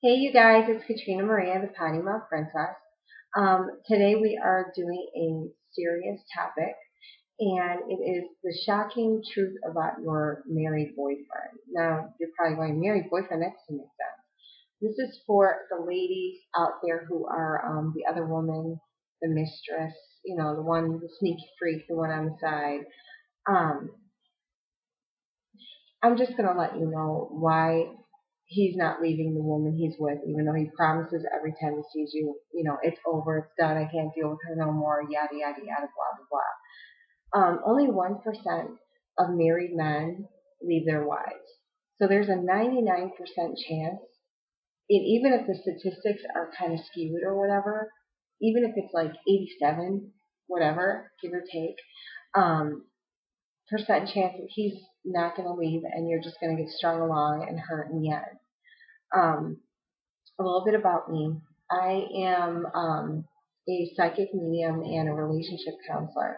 Hey, you guys, it's Katrina Maria, the Potty Mouth Princess. Today we are doing a serious topic, and it is the shocking truth about your married boyfriend. Now, you're probably going, married boyfriend, that doesn't make sense. This is for the ladies out there who are the other woman, the mistress, the one, the sneaky freak, the one on the side. Um, I'm just going to let you know why he's not leaving the woman he's with, even though he promises every time he sees you, it's over, it's done, I can't deal with her no more, yada, yada, yada, blah, blah, blah. Only 1% of married men leave their wives. So there's a 99% chance, and even if the statistics are kind of skewed or whatever, even if it's like 87, whatever, give or take, um, percent chance that he's not going to leave and you're just going to get strung along and hurt in the end. Um, a little bit about me. I am a psychic medium and a relationship counselor.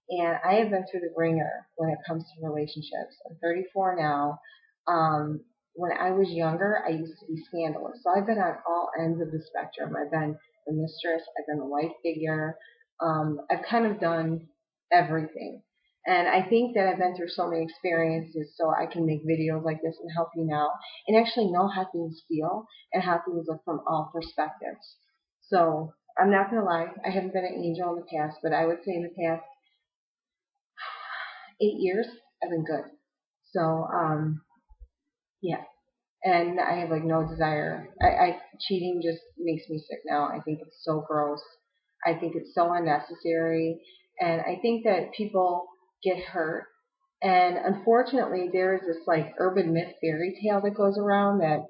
And I have been through the ringer when it comes to relationships. I'm 34 now. When I was younger, I used to be scandalous. So I've been on all ends of the spectrum. I've been the mistress. I've been the wife figure. I've kind of done everything. And I think that I've been through so many experiences so I can make videos like this and help you now and actually know how things feel and how things look from all perspectives. So I'm not going to lie, I haven't been an angel in the past, but I would say in the past 8 years, I've been good. So, yeah. And I have like no desire. Cheating just makes me sick now. I think it's so gross. I think it's so unnecessary. And I think that people get hurt. And unfortunately, there is this like urban myth fairy tale that goes around that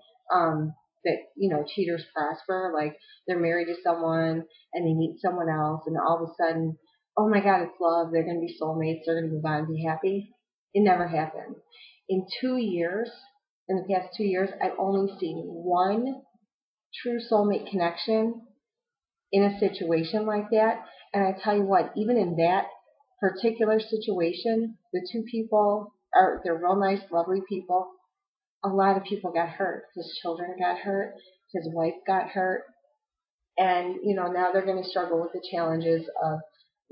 cheaters prosper. Like they're married to someone and they meet someone else, and all of a sudden, oh my God, it's love. They're going to be soulmates. They're going to move on and be happy. It never happened. In 2 years, in the past 2 years, I've only seen one true soulmate connection in a situation like that. And I tell you what, even in that particular situation, the two people they're real nice, lovely people. A lot of people got hurt. His children got hurt. His wife got hurt. And, now they're going to struggle with the challenges of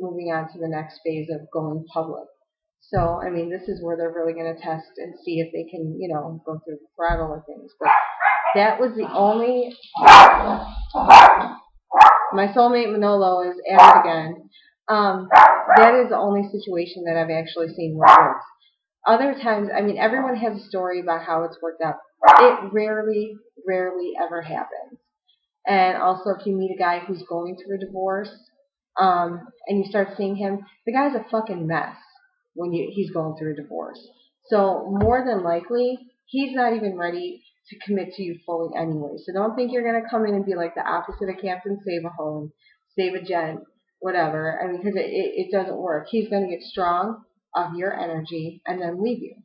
moving on to the next phase of going public. So, I mean, this is where they're really going to test and see if they can, go through the throttle of things. But that was the only. My soulmate Manolo is at it again. That is the only situation that I've actually seen where it works. Other times, I mean, everyone has a story about how it's worked out. It rarely, rarely ever happens. And also, if you meet a guy who's going through a divorce, and you start seeing him, the guy's a fucking mess when he's going through a divorce. So more than likely, he's not even ready to commit to you fully anyway. So don't think you're gonna come in and be like the opposite of Captain Save a Home, Save a Gent, whatever. I mean, because it doesn't work. He's gonna get strong off your energy and then leave you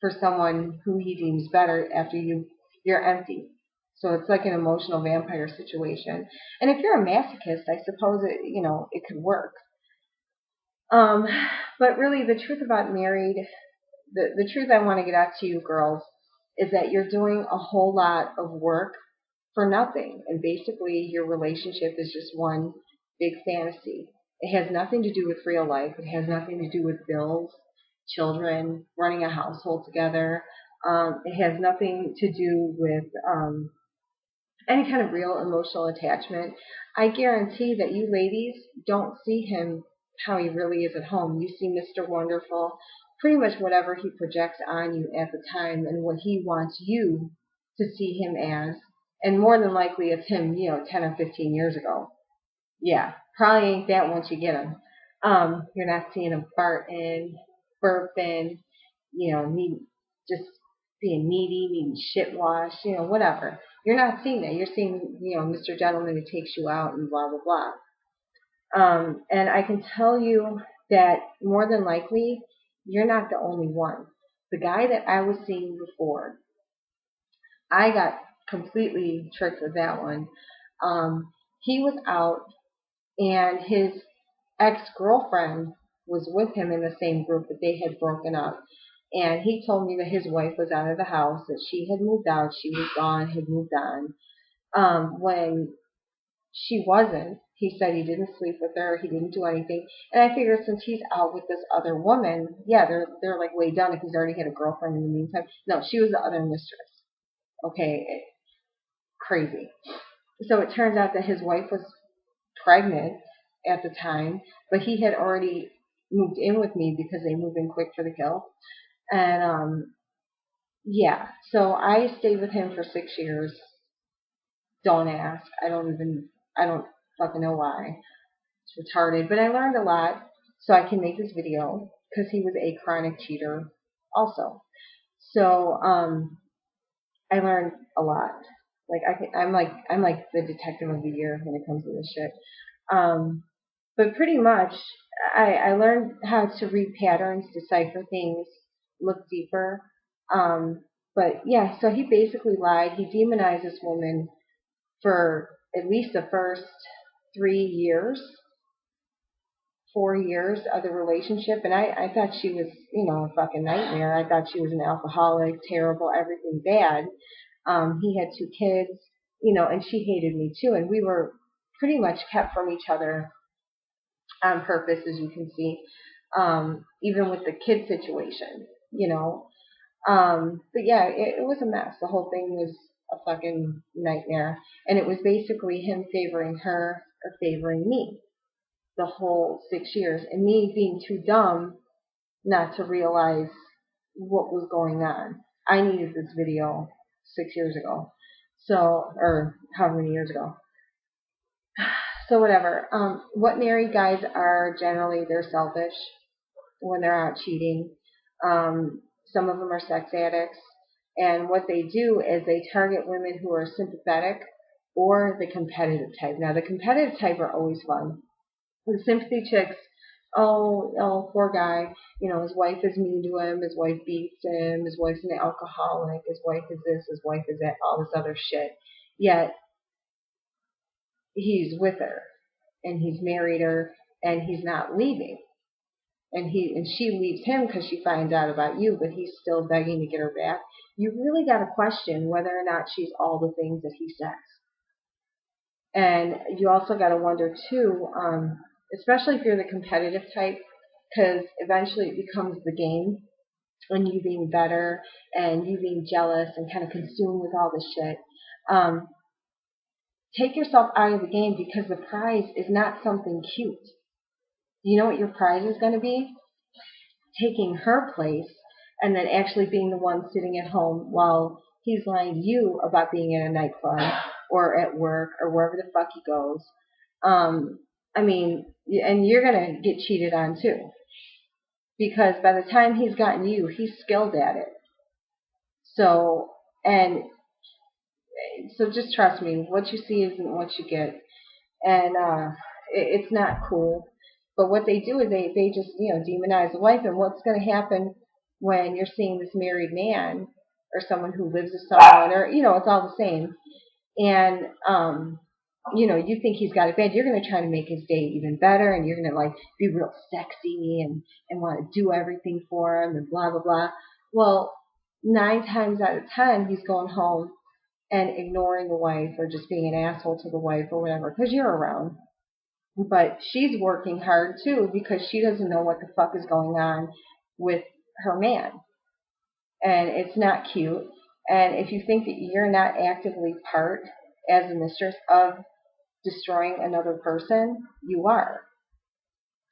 for someone who he deems better after you're empty. So it's like an emotional vampire situation. And if you're a masochist, I suppose it could work. Um, but really, the truth about married, the truth I want to get out to you girls is that you're doing a whole lot of work for nothing. And basically, your relationship is just one big fantasy. It has nothing to do with real life. It has nothing to do with bills, children, running a household together. It has nothing to do with any kind of real emotional attachment. I guarantee that you ladies don't see him how he really is at home. You see Mr. Wonderful, pretty much whatever he projects on you at the time and what he wants you to see him as. And more than likely it's him, 10 or 15 years ago. Yeah, probably ain't that once you get him. You're not seeing him farting, burping, need, just being needy, needing shit washed, whatever. You're not seeing that. You're seeing, Mr. Gentleman who takes you out and blah, blah, blah. And I can tell you that more than likely, you're not the only one. The guy that I was seeing before, I got completely tricked with that one. He was out and his ex-girlfriend was with him in the same group, but they had broken up. And he told me that his wife was out of the house, that she had moved out, she was gone, had moved on. When she wasn't, he said he didn't sleep with her, he didn't do anything. And I figured since he's out with this other woman, yeah, they're like way done if he's already had a girlfriend in the meantime. No, she was the other mistress. Okay, crazy. So it turns out that his wife was pregnant at the time, but he had already moved in with me because they moved in quick for the kill. And yeah, so I stayed with him for 6 years. Don't ask. I don't fucking know why. It's retarded. But I learned a lot, so I can make this video because he was a chronic cheater also. So I learned a lot. Like I'm like the detective of the year when it comes to this shit. But pretty much, I learned how to read patterns, decipher things, look deeper. But yeah, so he basically lied. He demonized this woman for at least the first 3 years, 4 years of the relationship. And I thought she was, a fucking nightmare. I thought she was an alcoholic, terrible, everything bad. He had 2 kids, and she hated me too. And we were pretty much kept from each other on purpose, as you can see, even with the kid situation. But yeah, it was a mess. The whole thing was a fucking nightmare. And it was basically him favoring her or favoring me the whole 6 years. And me being too dumb not to realize what was going on. I needed this video 6 years ago. So, or however many years ago. So whatever. What married guys are generally, they're selfish when they're out cheating. Some of them are sex addicts. And what they do is they target women who are sympathetic or the competitive type. Now, the competitive type are always fun. The sympathy chicks, oh, poor guy. His wife is mean to him. His wife beats him. His wife's an alcoholic. His wife is this. His wife is that. All this other shit. Yet, he's with her. And he's married her. And he's not leaving. And she leaves him because she finds out about you, but he's still begging to get her back. You really got to question whether or not she's all the things that he says. And you also got to wonder too, especially if you're the competitive type, because eventually it becomes the game, and you being better and you being jealous and kind of consumed with all this shit. Take yourself out of the game, because the prize is not something cute. You know what your prize is going to be? Taking her place and then actually being the one sitting at home while he's lying to you about being at a nightclub or at work or wherever the fuck he goes. And you're going to get cheated on too. Because by the time he's gotten you, he's skilled at it. So just trust me, what you see isn't what you get. And it's not cool. But what they do is they just, demonize the wife. And what's going to happen when you're seeing this married man or someone who lives with someone, or, it's all the same. And, you think he's got it bad. You're going to try to make his day even better. And you're going to, be real sexy and want to do everything for him and blah, blah, blah. Well, 9 times out of 10, he's going home and ignoring the wife or just being an asshole to the wife or whatever, because you're around. But she's working hard too, because she doesn't know what the fuck is going on with her man. And it's not cute. And if you think that you're not actively part as a mistress of destroying another person, you are.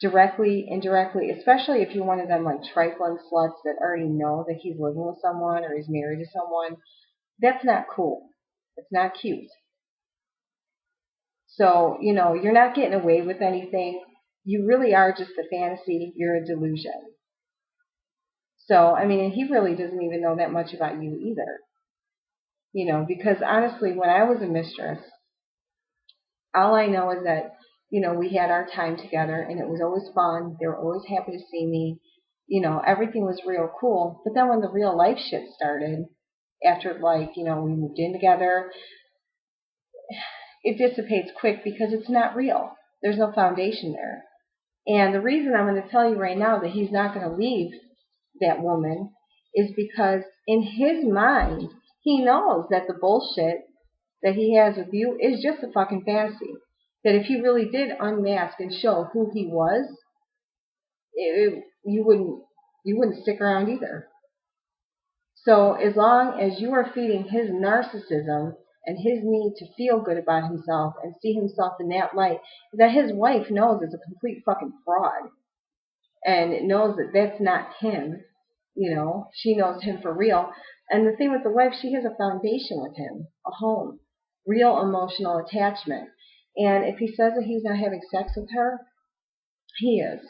Directly, indirectly, especially if you're one of them trifling sluts that already know that he's living with someone or he's married to someone. That's not cool. It's not cute. So, you're not getting away with anything. You really are just a fantasy. You're a delusion. So, he really doesn't even know that much about you either. Because honestly, when I was a mistress, all I know is that, we had our time together and it was always fun. They were always happy to see me. Everything was real cool. But then when the real life shit started, after we moved in together, it dissipates quick because it's not real. There's no foundation there. And the reason I'm going to tell you right now that he's not going to leave that woman is because in his mind, he knows that the bullshit that he has with you is just a fucking fantasy. That if he really did unmask and show who he was, you wouldn't stick around either. So as long as you are feeding his narcissism and his need to feel good about himself and see himself in that light, that his wife knows is a complete fucking fraud and knows that that's not him, she knows him for real. And the thing with the wife, she has a foundation with him, a home, real emotional attachment. And if he says that he's not having sex with her, he is.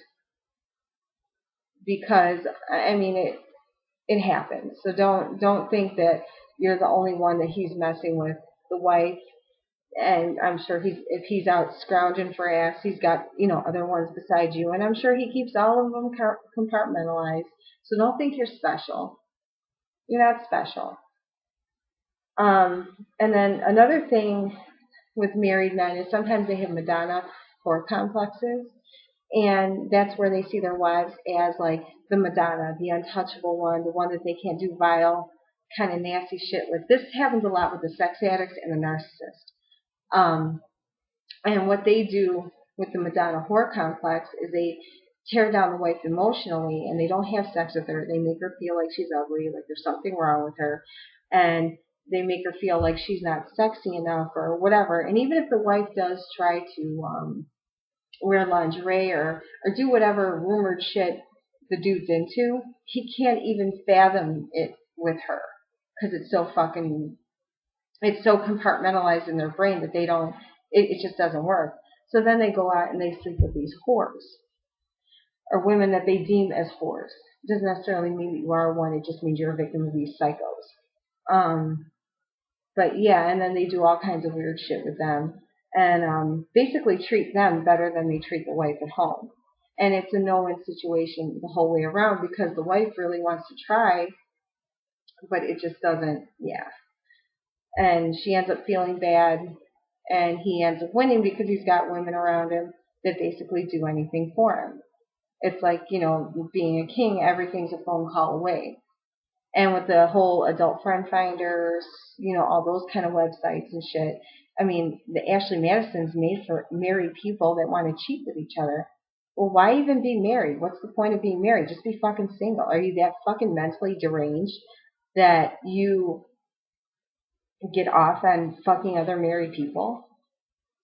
Because, I mean, it happens. So don't think that you're the only one that he's messing with. The wife, and I'm sure if he's out scrounging for ass, he's got other ones besides you, and I'm sure he keeps all of them compartmentalized. So don't think you're special. You're not special. And then another thing with married men is sometimes they have Madonna whore complexes. And that's where they see their wives as like the Madonna, the untouchable one, the one that they can't do vile, kind of nasty shit with. This happens a lot with the sex addicts and the narcissist. And what they do with the Madonna whore complex is they tear down the wife emotionally and they don't have sex with her. They make her feel like she's ugly, like there's something wrong with her. And they make her feel like she's not sexy enough or whatever. And even if the wife does try to wear lingerie or do whatever rumored shit the dude's into, he can't even fathom it with her because it's so compartmentalized in their brain that it just doesn't work. So then they go out and they sleep with these whores or women that they deem as whores. It doesn't necessarily mean that you are one, it just means you're a victim of these psychos. But yeah, and then they do all kinds of weird shit with them. And basically treat them better than they treat the wife at home. And it's a no-win situation the whole way around because the wife really wants to try, but it just doesn't, yeah. And she ends up feeling bad, and he ends up winning because he's got women around him that basically do anything for him. It's like, being a king, everything's a phone call away. And with the whole adult friend finders, all those kind of websites and shit, I mean, the Ashley Madison's made for married people that want to cheat with each other. Well, why even be married? What's the point of being married? Just be fucking single. Are you that fucking mentally deranged that you get off on fucking other married people?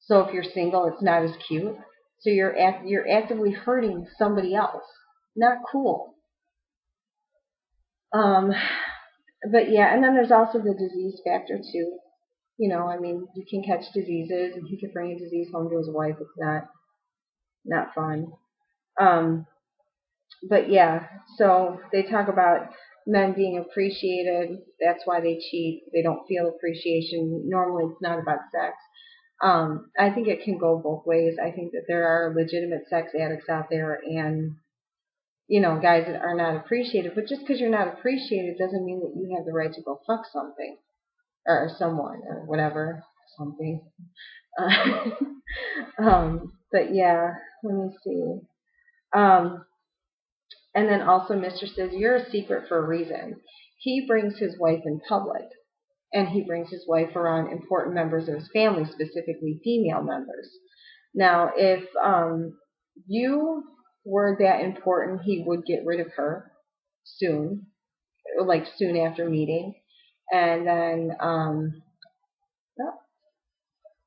So if you're single, it's not as cute. So you're actively hurting somebody else. Not cool. But yeah, and then there's also the disease factor too. I mean, you can catch diseases, and he could bring a disease home to his wife. It's not fun. But yeah, so they talk about men being appreciated. That's why they cheat. They don't feel appreciation. Normally, it's not about sex. I think it can go both ways. I think that there are legitimate sex addicts out there, and guys that are not appreciated. But just because you're not appreciated doesn't mean that you have the right to go fuck something or someone or whatever, something. But yeah, let me see. And then also Mr. says, you're a secret for a reason. He brings his wife in public, and he brings his wife around important members of his family, specifically female members. Now, if you were that important, he would get rid of her soon, like soon after meeting. And then